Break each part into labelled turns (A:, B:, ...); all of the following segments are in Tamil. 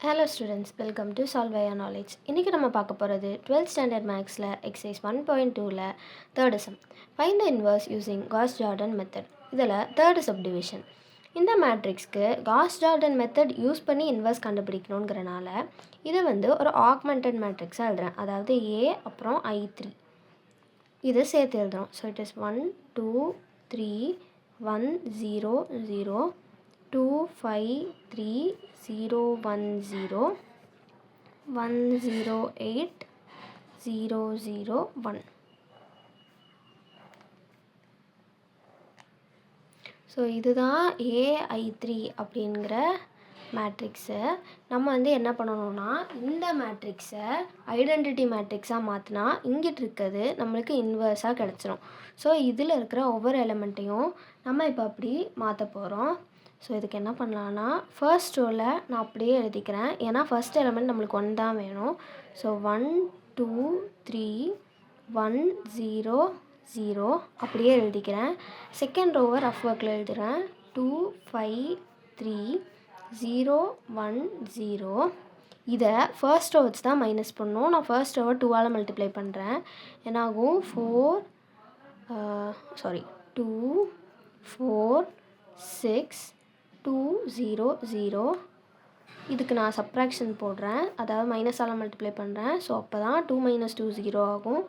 A: Hello students, welcome to Solve Your Knowledge. இன்றைக்கி நம்ம பார்க்க போகிறது 12th standard mathsல exercise 1.2ல third sum. Find the inverse using Gauss-Jordan method. இதில் third subdivision. இந்த மேட்ரிக்ஸ்க்கு Gauss-Jordan method யூஸ் பண்ணி இன்வர்ஸ் கண்டுபிடிக்கணுங்கிறனால இதை ஒரு augmented matrixாக எழுதுறேன். அதாவது A அப்புறம் I3 இது சேர்த்து எழுதுறோம். So it is 1 2 3 1 0 0 2 5 3 0 1 0 1 0 8 0 0 1. ஸோ இதுதான் AI3 அப்படிங்கிற மேட்ரிக்ஸு. நம்ம என்ன பண்ணணும்னா இந்த மேட்ரிக்ஸை ஐடென்டிட்டி மேட்ரிக்ஸாக மாற்றினா இங்கிட்டு இருக்கிறது நம்மளுக்கு இன்வர்ஸாக கிடச்சிரும். ஸோ இதில் இருக்கிற ஒவ்வொரு எலிமெண்ட்டையும் நம்ம இப்போ அப்படி மாற்ற போகிறோம். ஸோ இதுக்கு என்ன பண்ணலான்னா ஃபர்ஸ்ட் ரோவில் நான் அப்படியே எழுதிக்கிறேன். ஏன்னா ஃபர்ஸ்ட் எலிமெண்ட் நம்மளுக்கு 1 தான் வேணும். ஸோ 1 2 3 1 0 0 அப்படியே எழுதிக்கிறேன். செகண்ட் ரோவை ரஃப் ஒர்க்கில் எழுதுகிறேன். 2 5 3 0 1 0. இதை ஃபர்ஸ்ட் ரோ வச்சு தான் மைனஸ் பண்ணணும். நான் ஃபர்ஸ்ட் ரோவை 2ஆல் மல்டிப்ளை பண்ணுறேன். என்னாகும் 2 4 6 2 0 0. இதுக்கு நான் சப்ராக்ஷன் போடுறேன், அதாவது மைனஸால் மல்டிப்ளை பண்ணுறேன். ஸோ அப்போ தான் 2 - 2 0 ஆகும்.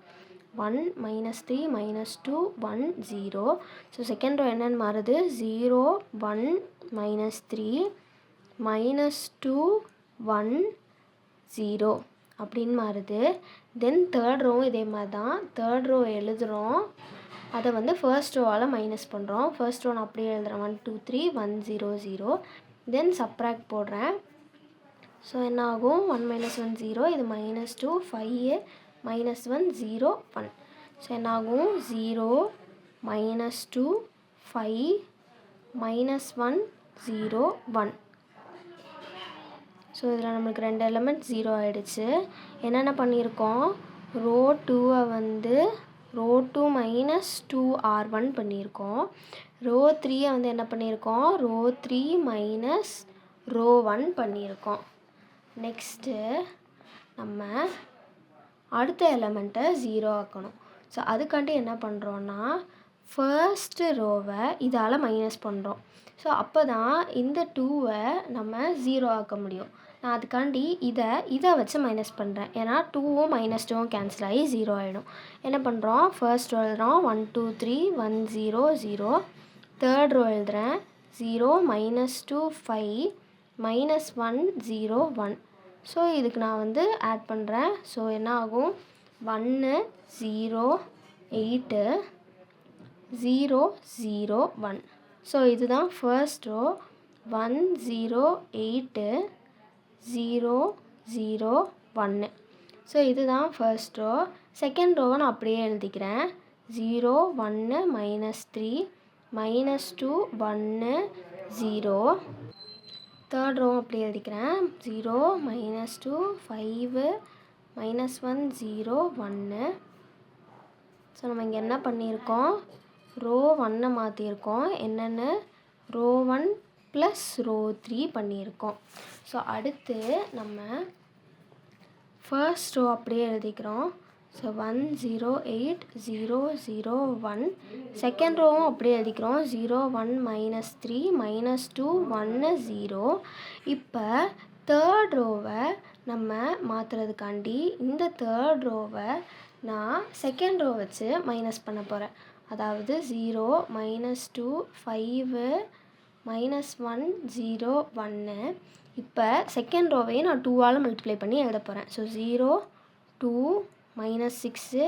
A: 1 - 3 -2 1 0. ஸோ செகண்ட் ரோ என்னென்னு மாறுது 0 1 -3 -2 1 0 அப்படின்னு மாறுது. தென் தேர்ட் ரோவும் இதே மாதிரி தான். தேர்ட் ரோ எழுதுகிறோம், அதை ஃபர்ஸ்ட் ரோவால் மைனஸ் பண்ணுறோம். ஃபர்ஸ்ட் ரோ நான் அப்படியே எழுதுகிறேன். 1 2 3 1 0 0. தென் சப்ராக்ட் போடுறேன். ஸோ என்ன ஆகும் 1 - 1 0. இது -2 5 -1 0 1. ஸோ என்ன ஆகும் 0 -2 5 -1 0 1. ஸோ இதில் நம்மளுக்கு 2 எலிமெண்ட் 0 ஆகிடுச்சு. என்னென்ன பண்ணியிருக்கோம், ரோ 2 ரோ 2 - 2R1 பண்ணியிருக்கோம். ரோ 3 என்ன பண்ணியிருக்கோம், ரோ 3 - ரோ 1 பண்ணியிருக்கோம். நெக்ஸ்ட்டு நம்ம அடுத்த எலிமெண்ட்டை 0 ஆக்கணும். ஸோ அதுக்காண்டி என்ன பண்ணுறோன்னா ஃபர்ஸ்ட்டு ரோவை இதால் மைனஸ் பண்ணுறோம். ஸோ அப்போ தான் இந்த 2வை நம்ம 0 ஆக்க முடியும். நான் அதுக்காண்டி இதை வச்சு மைனஸ் பண்ணுறேன். ஏன்னா 2வும் -2வும் கேன்சல் ஆகி 0 ஆகிடும். என்ன பண்ணுறோம், ஃபர்ஸ்ட் ரோ எழுதுகிறோம் 1 2 3 1 0 0. தேர்ட் ரோ எழுதுகிறேன் 0 -2 5 -1 0 1. ஸோ இதுக்கு நான் ஆட் பண்ணுறேன். ஸோ என்ன ஆகும் 1 0 8 0 0 1. ஸோ இதுதான் ஃபர்ஸ்ட் ரோ 1 0 8 0 0 1. ஸோ இதுதான் ஃபர்ஸ்ட் ரோ. செகண்ட் ரோவை நான் அப்படியே எழுதிக்கிறேன். 0 1 -3 -2 1 0. தேர்ட் ரோவும் அப்படியே எழுதிக்கிறேன். 0 -2 5 -1 0 1. ஸோ நம்ம இங்கே என்ன பண்ணியிருக்கோம், ரோ 1 மாற்றியிருக்கோம். என்னென்னு ரோ 1 ப்ளஸ் ரோ 3 பண்ணியிருக்கோம். ஸோ அடுத்து நம்ம ஃபர்ஸ்ட் ரோ அப்படியே எழுதிக்கிறோம். ஸோ 1 0 8 0 0 1. செகண்ட் ரோவும் அப்படியே எழுதிக்கிறோம். 0 1 -3 -2 1 0. இப்போ தேர்ட் ரோவை நம்ம மாற்றுறதுக்காண்டி இந்த தேர்ட் ரோவை நான் செகண்ட் ரோ வச்சு மைனஸ் பண்ண போகிறேன். அதாவது 0 -2 5 -1 0 1. இப்போ செகண்ட் ரோவையும் நான் 2ஆல் மல்டிப்ளை பண்ணி எழுத போகிறேன். ஸோ 0 2 -6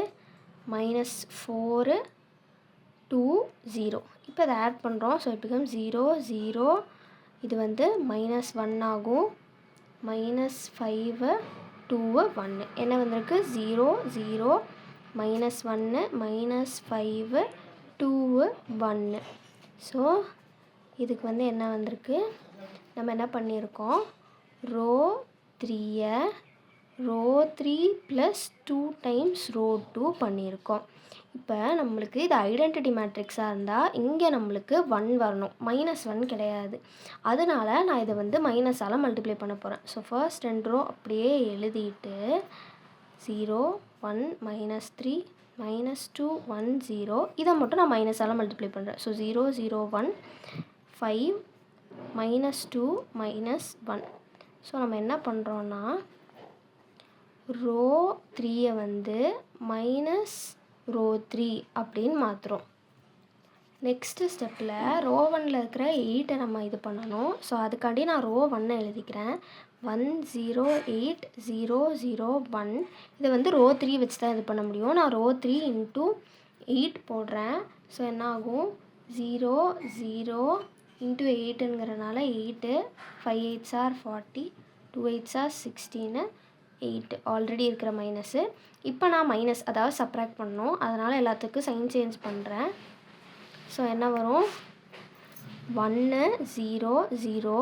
A: -4 2 0. இப்போ இதை ஆட் பண்ணுறோம். ஸோ இப்போ 0 0. இது -1 ஆகும். -5 2 1. என்ன வந்திருக்கு 0 0 -1 -5 2 1. ஸோ இதுக்கு என்ன வந்திருக்கு, நம்ம என்ன பண்ணியிருக்கோம், ரோ 3 ரோ 3 + 2 டைம்ஸ் ரோ 2 பண்ணியிருக்கோம். இப்போ நம்மளுக்கு இது ஐடென்டிட்டி மேட்ரிக்ஸாக இருந்தால் இங்கே நம்மளுக்கு 1 வரணும், -1 கிடையாது. அதனால நான் இதை வந்து மைனஸால் மல்டிப்ளை பண்ண போகிறேன். ஸோ ஃபர்ஸ்ட் 2 ரோ அப்படியே எழுதிட்டு 0 1 -3 -2 1 0 இதை மட்டும் நான் மைனஸால் மல்டிப்ளை பண்ணுறேன். ஸோ 0 0 1 5 -2 -1. ஸோ நம்ம என்ன பண்ணுறோன்னா ரோ 3 வந்து ரோ 3 அப்படின்னு மாற்றுறோம். நெக்ஸ்ட்டு ஸ்டெப்பில் ரோ 1ல் இருக்கிற 8 நம்ம இது பண்ணணும். ஸோ அதுக்காண்டி நான் ரோ 1 எழுதிக்கிறேன். 1 0 8 0 0 1. இதை வந்து ரோ 3 வச்சு தான் இது பண்ண முடியும். நான் ரோ 3 × 8 போடுறேன். ஸோ என்ன ஆகும் 0 0 × 8ங்கிறனால 8 5 8s are 40 2 8s are 16 8 already இருக்கிற மைனஸு. இப்போ நான் மைனஸ் அதாவது சப்ராக்ட் பண்ணணும். அதனால் எல்லாத்துக்கும் சைன் சேஞ்ச் பண்ணுறேன். ஸோ என்ன வரும் 1 0 0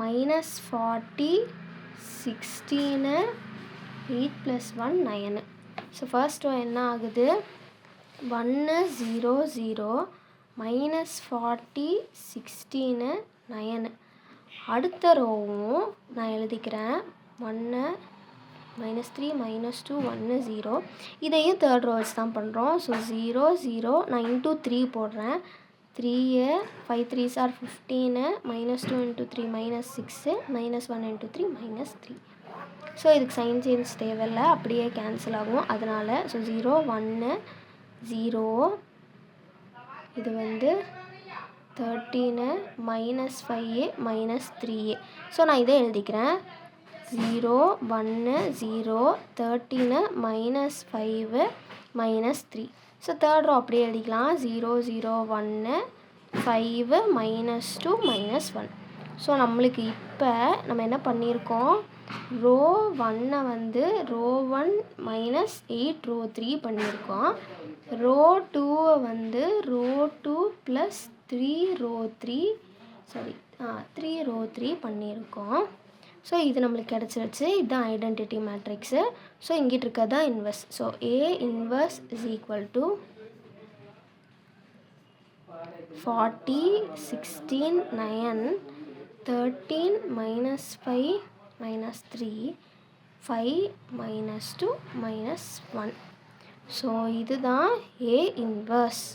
A: -40 16 8 + 1 9. ஸோ ஃபர்ஸ்ட் ரோ என்ன ஆகுது 1 0 0 -40 16 9. அடுத்த ரோவும் நான் எழுதிக்கிறேன் 1 -3 -2 1 0. இதையும் தேர்ட் ரோ வச்சு தான் பண்ணுறோம். ஸோ 0 0 நான் × 3 போடுறேன். 3 5 3s are 15 -2 × 3 -6 -1 × 3 -3. ஸோ இதுக்கு சைன் சேஞ்ச் தேவையில்லை, அப்படியே கேன்சல் ஆகும். அதனால் ஸோ 0 1 0 இது வந்து 13 -5 -3. ஸோ நான் இதை எழுதிக்கிறேன் 0 1 0 13 -5 -3. ஸோ தேர்ட் ரோ அப்படியே எழுதிக்கலாம் 0 0 1 5 -2 -1. ஸோ நம்மளுக்கு இப்போ நம்ம என்ன பண்ணியிருக்கோம் ரோ 1 வந்து ரோ 1 -8 ரோ 3 பண்ணியிருக்கோம். ரோ 2 வந்து ரோ 2 + 3 ரோ 3 3 ரோ 3 பண்ணியிருக்கோம். ஸோ இது நம்மளுக்கு கிடச்சிருச்சு. இதுதான் ஐடென்டிட்டி மேட்ரிக்ஸு. ஸோ இங்கிட்டு இருக்கிறது தான் inverse. So A inverse = 40 16 9 13 -5 -3 5 -2 -1. So இதுதான் A இன்வெர்ஸ்.